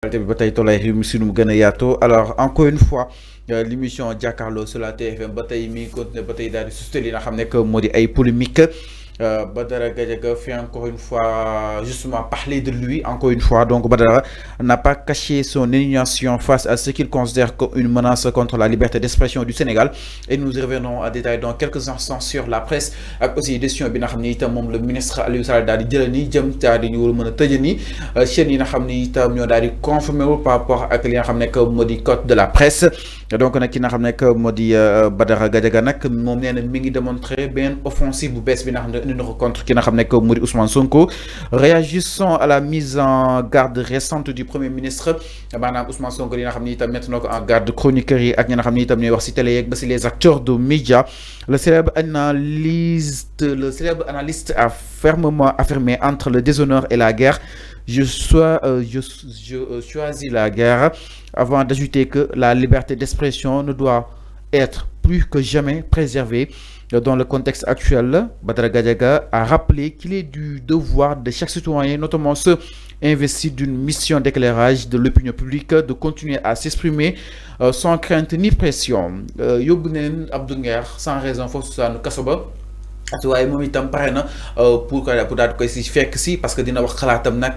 Alors encore une fois l'émission Jakaarlo sur la TFM ba tey mi continué ba tey daal di suscité li nga xam ne que moo di ay polémique Badara Gadiaga fait encore une fois justement parler de lui encore une fois. Donc Badara n'a pas caché son indignation face à ce qu'il considère comme une menace contre la liberté d'expression du Sénégal, et nous y revenons à détail dans quelques instants sur la presse ak aussi décision bi nga xam ne itam moom le ministre Aliou Sall daal di jël ni jëm daal di ñu war a mën a tëjee ni chaîne yi nga xam ne itam ñoo daal di confirmé wu par rapport ak li nga xam ne que moo di code de la presse. Donc nag ki nga xam ne que moo di Badara Gadiaga nag moom nee na mi ngi démontré benn offensive bu bees bi nga xam ne contre qui n'a ramené que Mouri Ousmane Sonko. Réagissons à la mise en garde récente du Premier ministre. Madame Ousmane Sonko li nga xam ne itam maintenant en garde chroniqueurs yi ak ñi nga xam ne itam ñooy wax ci télé yeeg ba ci les acteurs de médias. Le célèbre analyste a fermement affirmé: entre le déshonneur et la guerre, je choisis la guerre, avant d'ajouter que la liberté d'expression ne doit être plus que jamais préservée. Dans le contexte actuel, Badara Gadiaga a rappelé qu'il est du devoir de chaque citoyen, notamment ceux investis d'une mission d'éclairage de l'opinion publique, de continuer à s'exprimer sans crainte ni pression. Yobounen Abdou Nguer sans raison force ça nous kasoba. waaye moom itam pare na pour daal koy si fekk si parce que dina wax xalaatam nag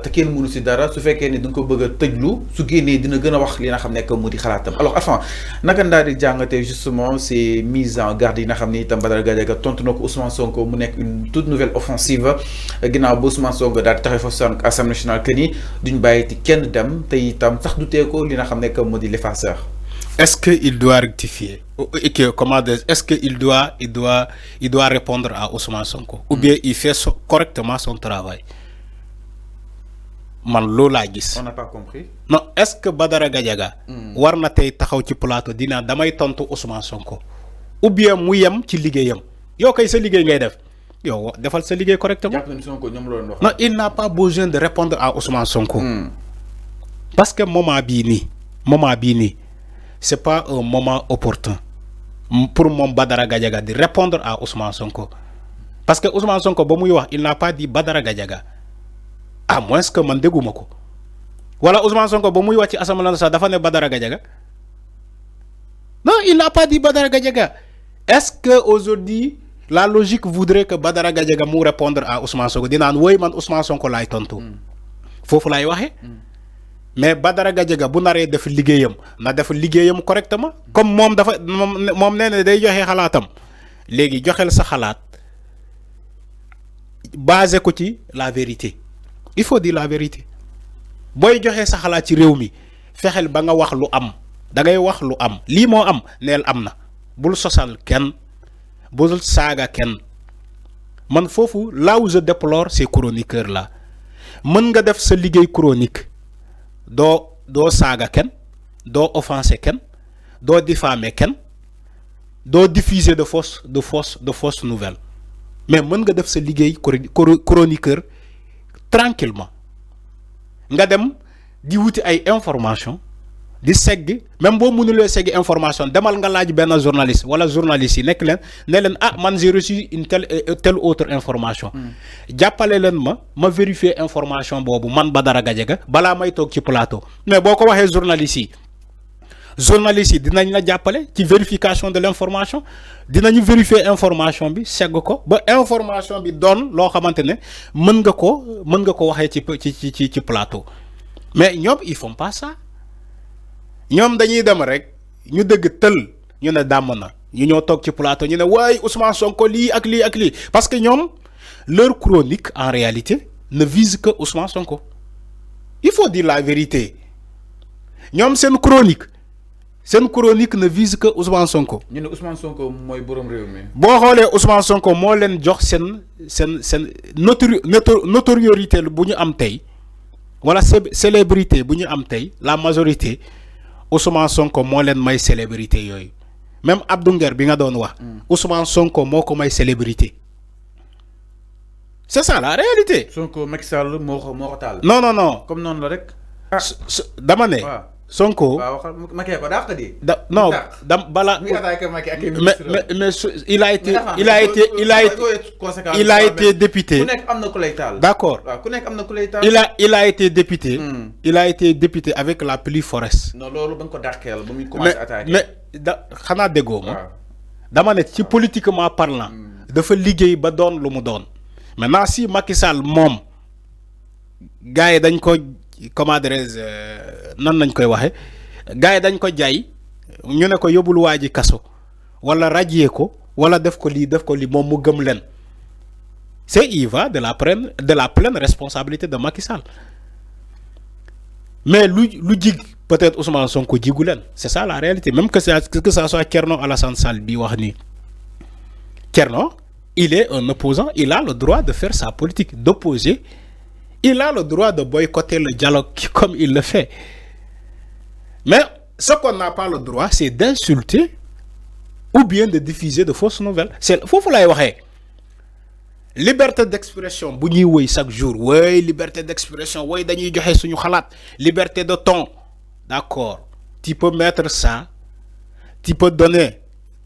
te kenn mënu si dara su fekkee ni da nga ko bëgg a tëjlu su génnee dina gën a wax li nga xam ne que mu di xalaatam. Alors enfin naka daal di jàngatee justement ces mises en garde yi nga xam ne itam Badara Gadiaga tontu na ko Ousmane Sonko mu nekk une toute nouvelle offensive ginnaaw ba Ousmane Sonko daal di taxaw fa sànq Assemblée nationale que ni duñ bàyyi ti kenn dem te itam sax du tee ko li nga xam ne que mu di l'effaceur. Est-ce qu'il doit rectifier? Est-ce qu'il doit répondre à Ousmane Sonko? Ou bien il fait correctement son travail? Man lola gis. On n'a pas compris. Non, est-ce que Badara Gadiaga war na tay taxaw ci plateau dina damay tontu Ousmane Sonko? Ou bien mu yem ci liggéeyam? Yow kay sa liggéey ngay def. Yow defal sa liggéey correctement. Non, il n'a pas besoin de répondre à Ousmane Sonko. Parce que moment bi ni c'est pas un moment opportun pour mon Badara Gadiaga de répondre à Ousmane Sonko. Parce que Ousmane Sonko, il n'a pas dit Badara Gadiaga. À moins que man dégouma ko. Voilà, Ousmane Sonko, il a dit Assemblée nationale dafa ne Badara Gadiaga. Non, il n'a pas dit Badara Gadiaga. Est-ce que aujourd'hui la logique voudrait que Badara Gadiaga mu répondre à Ousmane Sonko? Dinan woy man Ousmane Sonko lay tontu. Fofu lay waxé. Mais Badara Gadiaga bu naré def liggéeyam na def liggéeyam correctement comme mom dafa mom néna day joxé xalaatam légui joxel sa xalaat basé ko ci la vérité. Il faut dire la vérité. Boy joxé sa xalaat ci réew mi fexel ba nga wax lu am da ngay wax lu am li mo am neel amna bul sosal ken bul saga ken man fofu là où je déplore ces chroniqueurs là mën nga def sa liggéey chronique do saga ken do offenser ken do diffamer ken do diffuser de fausses nouvelles mais mën nga def sa liguey chroniqueur tranquillement nga dem di wuti ay information di segg même bo mënulé segg information demal nga laaj ben journaliste wala journaliste yi nek len ne len ah man j'ai reçu une telle autre information jappalé len ma vérifier information bobu man Badara Gadiaga bala may tok ci plateau mais boko waxé journaliste yi dinañ la jappalé ci vérification de l'information dinañu vérifier information bi segg ko ba information bi donne lo xamantene mën nga ko waxé ci plateau mais ñom ils font pas ça. Ñom dañuy dem rek ñu dëgg teul ñu ne dam na ñu ñoo tok ci plateau ñu ne way Ousmane Sonko li ak li parce que ñom leur chronique en réalité ne vise que Ousmane Sonko. Il faut dire la vérité. Ñom sen chronique ne vise que Ousmane Sonko. ñu ne Ousmane Sonko moy borom réew mi. Bo xolé Ousmane Sonko mo leen jox sen notoriété bu ñu am tay wala célébrité bu ñu am tay la majorité. Ousmane Sonko mo len may célébrité yoy même Abdou Nguer bi nga doon wax Ousmane Sonko moko may célébrité. C'est ça la réalité. Sonko Macky Sall moo ko taal. Non comme non la rek. dama né Sonko. Non, mais il a été député. D'accord. Il a été député. Il a été député avec la pluie forest. Non, mais xana dégo ma dama ne ci politiquement parlant dafa liggéey ba doon lu mu doon. Maintenant si Macky Sall mom gaay dañ ko comment dirais nan nañ koy waxe gaay dañ ko jaay ñu ne ko yobul waji kasso wala radier ko wala def ko li mom mu gëm len. C'est il va de la pleine responsabilité de Macky Sall. Mais lu jig peut-être Ousmane Sonko jigu len, c'est ça la réalité. Même que ça soit Thierno Alassane Sall bi wax ni Thierno, il est un opposant, il a le droit de faire sa politique d'opposer. Il a le droit de boycotter le dialogue comme il le fait. Mais ce qu'on n'a pas le droit, c'est d'insulter ou bien de diffuser de fausses nouvelles. C'est faut lay waxé. Liberté d'expression, bu ñuy woy chaque jour. Oui, liberté d'expression, oui, dañuy joxe suñu xalaat. Liberté de ton. D'accord. Tu peux mettre ça. Tu peux donner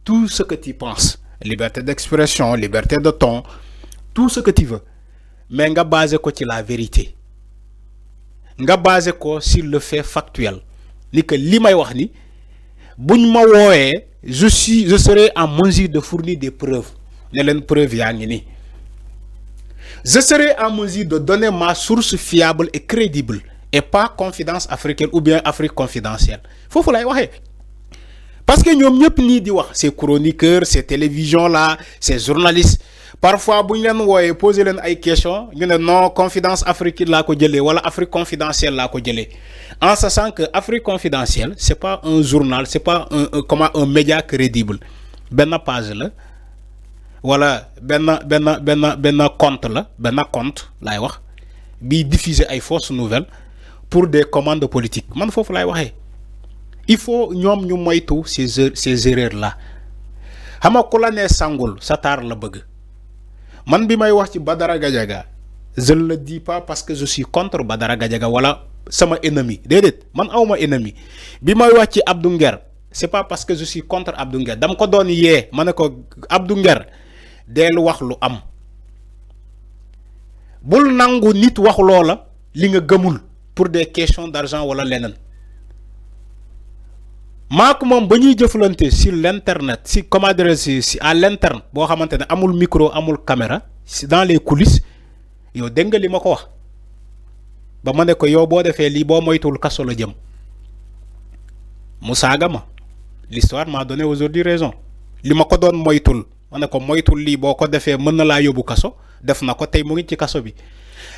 tout ce que tu penses. Liberté d'expression, liberté de ton, tout ce que tu veux. Mais nga basé ko ci la vérité. Nga basé ko sur le fait factuel. Ni que li may wax ni buñ ma woyé je serai en mesure de fournir des preuves. Ne len preuve ya ngi ni. Je serai en mesure de donner ma source fiable et crédible et pas confidence africaine ou bien Afrique confidentielle. Faut lay waxé. Parce que ñom ñep ni di wax ces chroniqueurs, ces télévisions là, ces journalistes parfois buñ len woyé poser len ay questions ñu né non confidence africaine la ko jëlé wala Afrique confidentielle la ko jëlé. En sachant que Afrique confidentielle c'est pas un journal, c'est pas un média crédible. Ben page la wala ben compte la, ben compte lay wax bi diffuser ay fausses nouvelles pour des commandes politiques. Man fofu lay waxé. Il faut ñom ñu moytu ces erreurs là. Xama ku la né sangul satar la bëgg. Man bi may wax ci Badara Gadiaga, je ne le dis pas parce que je suis contre Badara Gadiaga wala sama ennemi. Dédét, man awma ennemi. Bi may wax ci Abdou Nguer, c'est pas parce que je suis contre Abdou Nguer. Dam ko doon yé, mané ko Abdou Nguer del wax lu am. Bul nangu nit wax loola li nga gëmul pour des questions d'argent wala lenen. Maak mom bañuy jëflante sur l'internet, si comment dire si à l'interne bo xamantene amul micro amul caméra, dans les coulisses yow deng li mako wax ba mané ko yow bo défé li bo moytul kasso la jëm. Musaga ma l'histoire m'a donné aujourd'hui raison. Li mako don moytul mané ko moytul li boko défé mën na la yobu kasso def nako tay mo ngi ci kasso bi.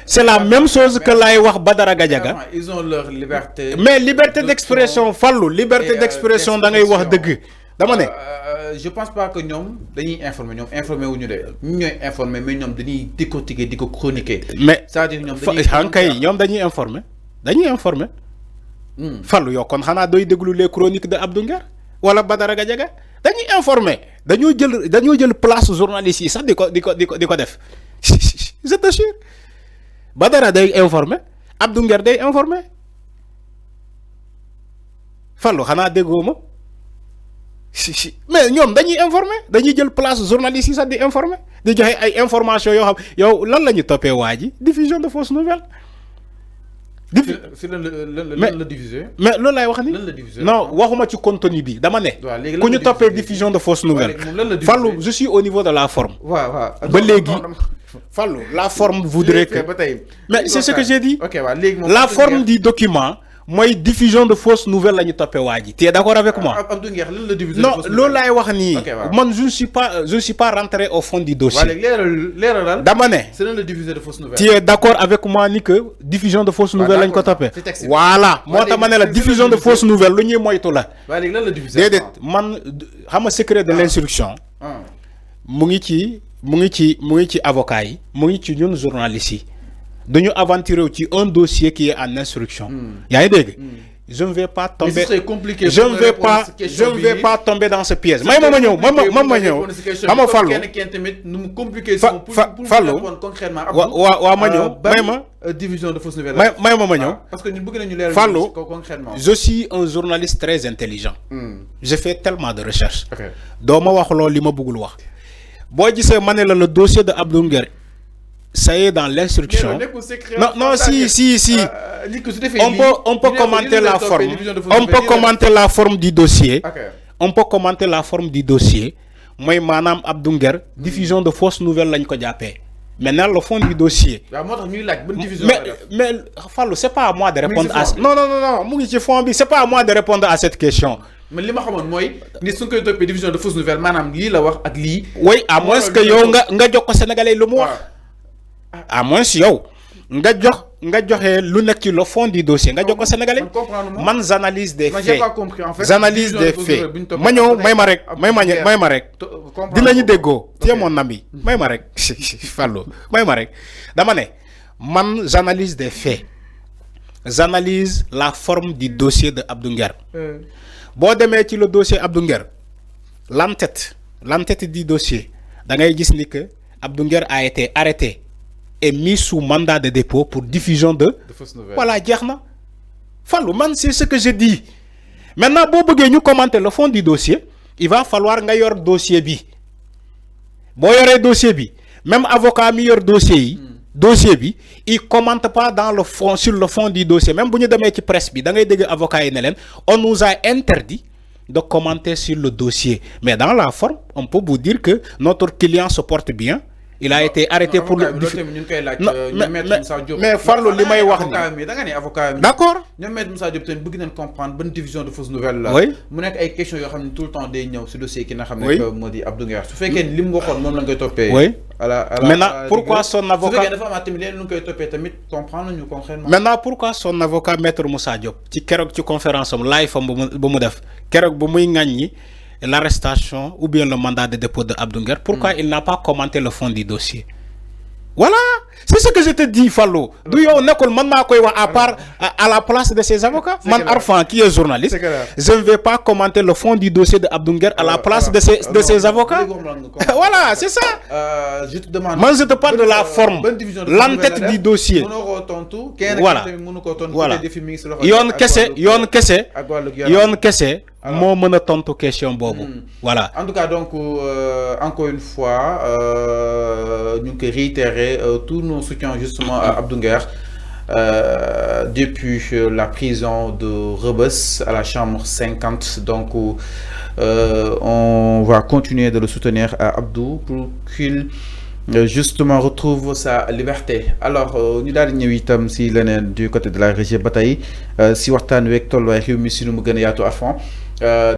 C'est la même chose que lay wax Badara Gadiaga. Ils ont leur liberté. Mais liberté d'expression fallu, liberté d'expression da ngay wax deug. Dama né je pense pas que ñom dañuy informer wuñu dé. Ñoy informer mais ñom dañuy décortiquer diko chroniquer. Mais ça dire ñom dañuy informer. Dañuy informer. Fallu yo kon xana doy déglu les chroniques de Abdou Nguer wala Badara Gadiaga. Dañuy informer. Dañu jël place journalistes yi sax diko def. Je te jure. Badara day informé, Abdou Nguer day informé. Fallu xana déggoo ma mais ñom dañuy informé, dañuy jël place journaliste yi sax di informé di joxe ay information yo xam yow lan lañu topé waji diffusion de fausses nouvelles. C'est le diffuser. Mais loolu lay wax ni non waxuma ci contenu bi dama né ku ñu topé diffusion de fausses nouvelles. Fallu je suis au niveau de la forme. Ba légui Fallu, la forme voudrait que... Mais c'est ce que j'ai dit. La forme du document, moi, diffusion de fausses nouvelles, là, tu es d'accord avec moi? Non, là, je ne suis pas rentré au fond du dossier. Damane, tu es d'accord avec moi ni que diffusion de fausses nouvelles, là, voilà. Moi, la diffusion de fausses nouvelles, là, moi, tout là. Man, le secret de l'instruction. Mu ngi ci avocat yi mu ngi ci ñun journalistes yi dañu aventurer ci un dossier qui est en instruction. Yaa ngi dégg je ne vais pas tomber. C'est compliqué. Je ne vais pas tomber dans ce piège. Division de fausses nouvelles. Parce que nous concrètement. Je suis un journaliste très intelligent. J'ai fait tellement de recherches. Le dossier de Abdou Nguer, ça y est dans l'instruction. Non, si. On peut commenter la forme. On peut commenter la forme du dossier. On peut commenter la forme du dossier. Moi, madame Abdou Nguer, diffusion de fausses nouvelles, là, maintenant, le fond du dossier. Mais Fallou, c'est pas à moi de répondre à ça. Non. C'est pas à moi de répondre à cette question. Mais ce que je sais, c'est que division de fausses nouvelles, madame, oui, à moins que yo nga jox ko sénégalais le mot. À moins si yo nga joxe lu nek ci le fond du dossier nga jox ko sénégalais. Man analyse des faits. J'ai pas compris en fait. Analyse des faits. Ma ñew may ma rek. Dinañu déggo. Tu es mon ami. May ma rek. Fallou. May ma rek. Dama né man j'analyse des faits. J'analyse la forme du dossier de Abdou Nguer. Bo démé ci le dossier Abdou Nguer. L'entête du dossier, Abdou Nguer a été arrêté et mis sous mandat de dépôt pour diffusion de fausses nouvelles. Voilà, Djerna. Fallou, man, c'est ce que je dis. Maintenant, si vous voulez commenter le fond du dossier, il va falloir que vous dossier bi. Si vous dossier bi, même avocat meilleur dossier bi, il commente pas dans le fond, sur le fond du dossier. Même si vous avez une presse bi, avocat on nous a interdit de commenter sur le dossier. Mais dans la forme, on peut vous dire que notre client se porte bien. Il a été arrêté pour le... Mais Fallou, li may wax ni avocat. D'accord. Ñom maître Moussa Diop ten bëgg nañ comprendre bonne division de fausses nouvelles là. Mu nek ay questions yo xamni tout le temps day ñëw ci dossier ki nga xamni modi Abdou Nguer. Su fekkee ni lim waxone mom la ngay topé. Maintenant, pourquoi son avocat... Maintenant, pourquoi son avocat, Maître Moussa Diop, qui est conférence live, l'arrestation ou bien le mandat de dépôt de Abdou Nguer, pourquoi il n'a pas commenté le fond du dossier? Voilà, c'est ce que je te dis, Fallou. D'où on est à part à la place de ses avocats. Man Arfan, qui est journaliste, je ne vais pas commenter le fond du dossier de Abdou Nguer à la place de ses avocats. Voilà, c'est ça. Je te demande. Moi, je te parle de la forme, l'entête du dossier. Voilà. Yon kese. Moi, je tontu question bobo. Voilà. En tout cas, donc, encore une fois, nous réitérer tous nos soutiens justement à Abdou Nguer depuis la prison de Rebeuss à la chambre 50. Donc, on va continuer de le soutenir à Abdou pour qu'il justement retrouve sa liberté. Alors, nous avons dit si du côté de la régie bataille, si vous avez tolluwaay réew mi si nu mu gën a yaatu à fond.